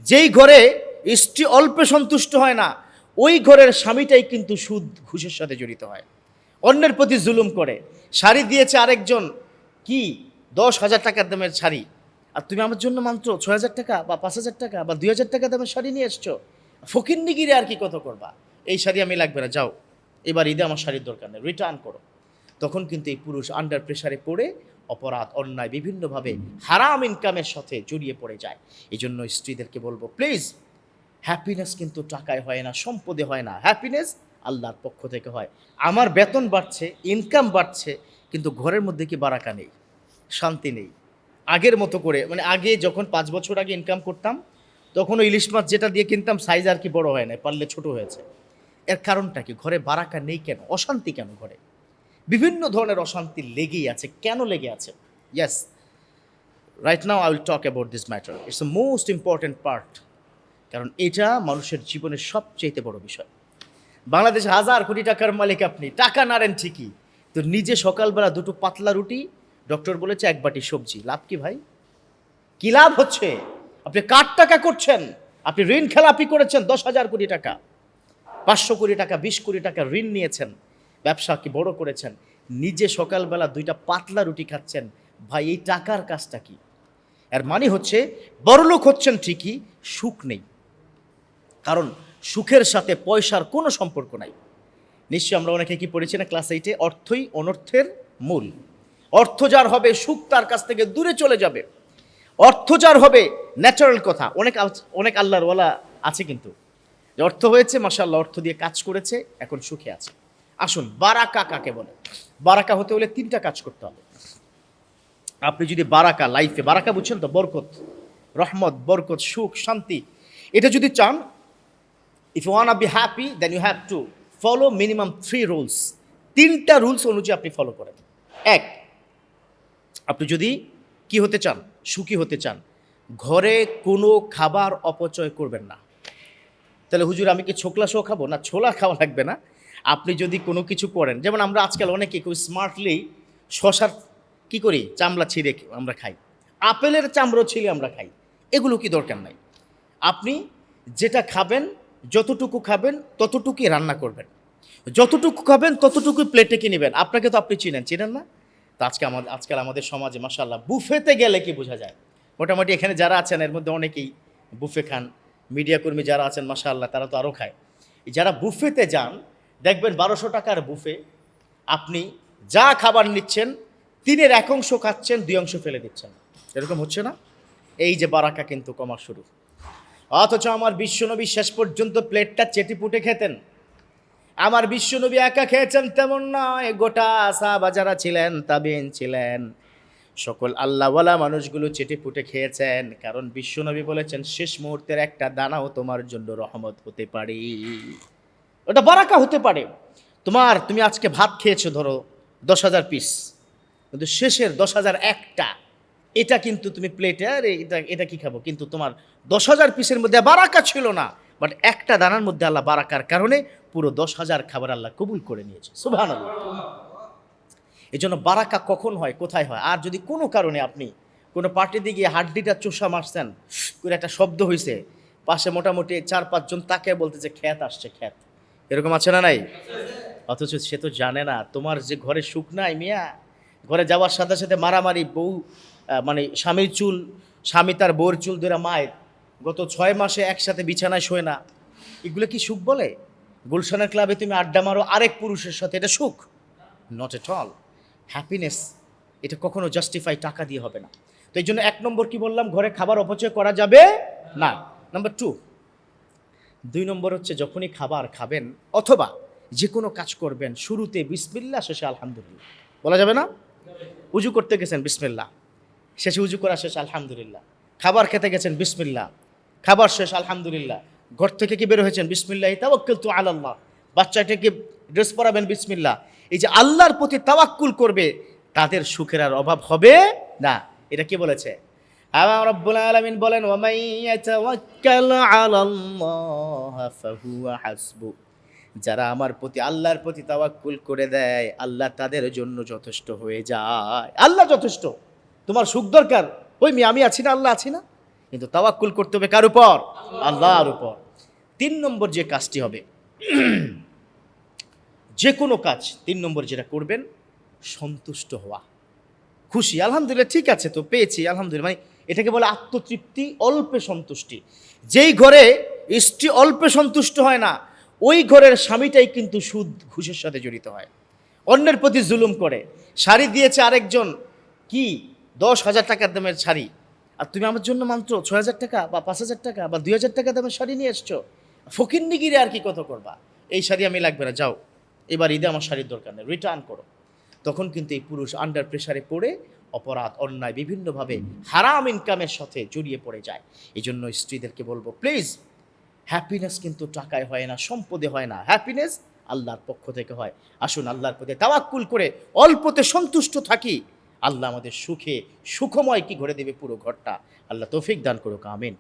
যেই ঘরে স্ত্রী অল্পে সন্তুষ্ট হয় না, ওই ঘরের স্বামীটাই কিন্তু সুদ ঘুষের সাথে জড়িত হয়, অন্যের প্রতি জুলুম করে। শাড়ি দিয়েছে আরেকজন, কি 10,000 টাকার দামের শাড়ি, আর তুমি আমার জন্য মাত্র 6,000 টাকা বা 5,000 টাকা বা 2,000 টাকা দামের শাড়ি নিয়ে এসছো। ফকিন্নিগিরি আর কি কত করবা, এই শাড়ি আমি লাগবে না, যাও এবার ঈদে আমার শাড়ির দরকার নেই, রিটার্ন করো। তখন কিন্তু এই পুরুষ আন্ডার প্রেশারে পড়ে অপরাধ অন্যায় বিভিন্নভাবে হারাম ইনকামের সাথে জড়িয়ে পড়ে যায়। এই জন্য স্ত্রীদেরকে বলবো, প্লিজ, হ্যাপিনেস কিন্তু টাকায় হয় না, সম্পদে হয় না, হ্যাপিনেস আল্লাহর পক্ষ থেকে হয়। আমার বেতন বাড়ছে, ইনকাম বাড়ছে, কিন্তু ঘরের মধ্যে কি বারাকা নেই, শান্তি নেই। আগের মতো করে, মানে আগে যখন 5 বছর আগে ইনকাম করতাম, তখন ওই ইলিশ মাছ যেটা দিয়ে কিনতাম সাইজ আর কি বড় হয় না, পারলে ছোট হয়েছে। এর কারণটা কি? ঘরে বারাকা নেই কেন, অশান্তি কেন ঘরে? বিভিন্ন ধরনের অশান্তি লেগেই আছে। কেন লেগে আছে? Yes, right now I will talk about this matter. It's the most important part, কারণ এটা মানুষের জীবনের সবচেয়ে বড় বিষয়। বাংলাদেশে 1,000 কোটি টাকার মালিক আপনি, টাকা নাড়েন ঠিকই, তো নিজে সকালবেলা 2টো পাতলা রুটি, ডক্টর বলেছে 1 বাটি সবজি, লাভ কি ভাই? কি লাভ হচ্ছে? আপনি কার টাকা করছেন? আপনি ঋণ খেলাপি করেছেন 10,000 কোটি টাকা, 500 কোটি টাকা, 20 কোটি টাকা ঋণ নিয়েছেন, ব্যবসা কি বড় করেছেন, নিজে সকালবেলা 2টা পাতলা রুটি খাচ্ছেন। ভাই, এই টাকার কাজটা কি? এর মানে হচ্ছে বড়লোক হচ্ছেন ঠিকই, সুখ নেই। কারণ সুখের সাথে পয়সার কোনো সম্পর্ক নাই। নিশ্চয়ই আমরা অনেকে কি পড়েছি না ক্লাস 8-এ, অর্থই অনর্থের মূল। অর্থ যার হবে, সুখ তার কাছ থেকে দূরে চলে যাবে। অর্থ যার হবে, ন্যাচারাল কথা, অনেক আল্লাহরওয়ালা আছে কিন্তু, যে অর্থ হয়েছে মাশাআল্লাহ, অর্থ দিয়ে কাজ করেছে, এখন সুখে আছে। আসুন, বারাকা কাকে বলে? বারাকা হতে হলে 3টা কাজ করতে হবে। আপনি যদি বারাকা লাইফে, বারাকা বুঝছেন তো, বরকত, রহমত, বরকত, সুখ, শান্তি, এটা যদি চান, if you want be happy, then you have to follow minimum 3 rules. 3টা রুলস অনুযায়ী আপনি ফলো করেন। 1, আপনি যদি কি হতে চান, সুখী হতে চান, ঘরে কোনো খাবার অপচয় করবেন না। তাহলে হুজুর আমি কি ছোকলা শো খাবো? না, ছোলা খাওয়া লাগবে না। আপনি যদি কোনো কিছু করেন, যেমন আমরা আজকাল অনেকে খুব স্মার্টলি শশার কি করি, চামড়া ছিঁড়ে আমরা খাই, আপেলের চামড়া ছিঁড়ে আমরা খাই, এগুলো কি দরকার নাই। আপনি যেটা খাবেন, যতটুকু খাবেন ততটুকুই রান্না করবেন, যতটুকু খাবেন ততটুকুই প্লেটে কি নেবেন। আপনাকে তো আপনি চিনেন না? তো আজকাল আমাদের সমাজে মাশাআল্লাহ বুফেতে গেলে কি বোঝা যায়। মোটামুটি এখানে যারা আছেন এর মধ্যে অনেকেই বুফে খান, মিডিয়া কর্মী যারা আছেন মাশাআল্লাহ তারা তো আরও খায়। যারা বুফেতে যান, দেখবেন 1200 টাকার বুফে, আপনি যা খাবার নিচ্ছেন 3-এর 1 অংশ খাচ্ছেন, 2 অংশ ফেলে দিচ্ছেন। এরকম হচ্ছে না? এই যে বারাকা কিন্তু কমা শুরু। অথচ আমার বিশ্বনবী শেষ পর্যন্ত প্লেটটা চেটিপুটে খেতেন। আমার বিশ্বনবী একা খেয়েছেন তেমন নয়, গোটা সাহাবা যারা ছিলেন, তাবিঈন ছিলেন, সকল আল্লাহওয়ালা মানুষগুলো চেটেপুটে খেয়েছেন। কারণ বিশ্বনবী বলেছেন, শেষ মুহূর্তের একটা দানাও তোমার জন্য রহমত হতে পারে, ওটা বারাকা হতে পারে। তুমি আজকে ভাত খেয়েছো ধরো 10,000 পিস, কিন্তু শেষের 10,001টা, এটা কিন্তু তুমি প্লেটে, আরে এটা কি খাবো, কিন্তু তোমার 10,000 পিসের মধ্যে বারাকা ছিল না, বাট একটা দানার মধ্যে আল্লাহ বারাকার কারণে পুরো 10,000 খাবার আল্লাহ কবুল করে নিয়েছে। সুবহানাল্লাহ। এই জন্য বারাকা কখন হয়, কোথায় হয়? আর যদি কোনো কারণে আপনি কোনো পার্টিতে গিয়ে হাড্ডিটা চোষা মারছেন, করে একটা শব্দ হয়েছে, পাশে মোটামুটি 4-5 জন তাকে বলতেছে খ্যাত আসছে, খ্যাত, এরকম আছে না নাই? অথচ সে তো জানে না তোমার যে ঘরে সুখ নাই মিয়া। ঘরে যাওয়ার সাথে সাথে মারামারি, বউ মানে স্বামীর চুল, স্বামী তার বউর চুল ধরে মায়ের, গত 6 মাসে একসাথে বিছানায় শোয় না, এগুলো কি সুখ বলে? গুলশানের ক্লাবে তুমি আড্ডা মারো আরেক পুরুষের সাথে, এটা সুখ? Not at all. হ্যাপিনেস এটা কখনো জাস্টিফাই টাকা দিয়ে হবে না। তো এই জন্য 1 নম্বর কি বললাম, ঘরে খাবার অপচয় করা যাবে না। নাম্বার 2 নম্বর হচ্ছে, যখনই খাবার খাবেন অথবা যে কোনো কাজ করবেন, শুরুতে বিসমিল্লাহ, শেষে আলহামদুলিল্লাহ বলা যাবে না? উজু করতে গেছেন বিসমিল্লাহ, শেষে উজু করা শেষ আলহামদুলিল্লাহ। খাবার খেতে গেছেন বিসমিল্লাহ, খাবার শেষ আলহামদুলিল্লাহ। ঘর থেকে কি বের হয়েছেন বিসমিল্লাহি তাওয়াক্কালতু আলাল্লাহ, বাচ্চাটাকে ড্রেস পরাবেন বিসমিল্লাহ। এই যে আল্লাহর প্রতি তাওয়াক্কুল করবে, তাদের সুখের আর অভাব হবে না। এটা কি বলেছে? আমার রব্বুল আলামিন বলেন, ওয়া মান ইয়াতাওয়াক্কাল আলাল্লাহ ফাহুয়া হাসবু, যারা আমার প্রতি, আল্লাহর প্রতি তাওয়াক্কুল করে দেয়, আল্লাহ তাদের জন্য যথেষ্ট হয়ে যায়। আল্লাহ যথেষ্ট। তোমার সুখ দরকার, ওই আমি আছি না, আল্লাহ আছি না। কিন্তু তাওয়াক্কুল করতে হবে কার উপর? আল্লাহর উপর। 3 নম্বর যে কাজটি হবে, যে কোনো কাজ 3 নম্বর যেটা করবেন, সন্তুষ্ট হওয়া, খুশি, আলহামদুলিল্লাহ ঠিক আছে তো পেয়েছি আলহামদুলিল্লাহ, মানে এটাকে বলে আত্মতৃপ্তি, অল্পে সন্তুষ্টি। যেই ঘরে স্ত্রী অল্পে সন্তুষ্ট হয় না, ওই ঘরের স্বামীটাই কিন্তু সুদ ঘুষের সাথে জড়িত হয়, অন্যের প্রতি জুলুম করে। শাড়ি দিয়েছে আরেকজন, কি 10,000 টাকার দামের শাড়ি, আর তুমি আমার জন্য মাত্র 6,000 টাকা বা 5,000 টাকা বা 2,000 টাকা দামের শাড়ি নিয়ে এসছো। ফকিন্নিগিরি আর কি কত করবা, এই শাড়ি আমি লাগবে না, যাও এবার ঈদে আমার শাড়ির দরকার নেই, রিটার্ন করো। তখন কিন্তু এই পুরুষ আন্ডার প্রেশারে পড়ে অপরাধ, অন্যায়, বিভিন্নভাবে হারাম ইনকামের সাথে জড়িয়ে পড়ে যায়। এই জন্য স্ত্রীদেরকে বলবো, প্লিজ, হ্যাপিনেস কিন্তু টাকায় হয় না, সম্পদে হয় না, হ্যাপিনেস আল্লাহর পক্ষ থেকে হয়। আসুন আল্লাহর প্রতি তাওয়াক্কুল করে অল্পতে সন্তুষ্ট থাকি, আল্লাহ আমাদের সুখে সুখময় কি ঘরে দেবে পুরো ঘরটা। আল্লাহ তৌফিক দান করুক, আমিন।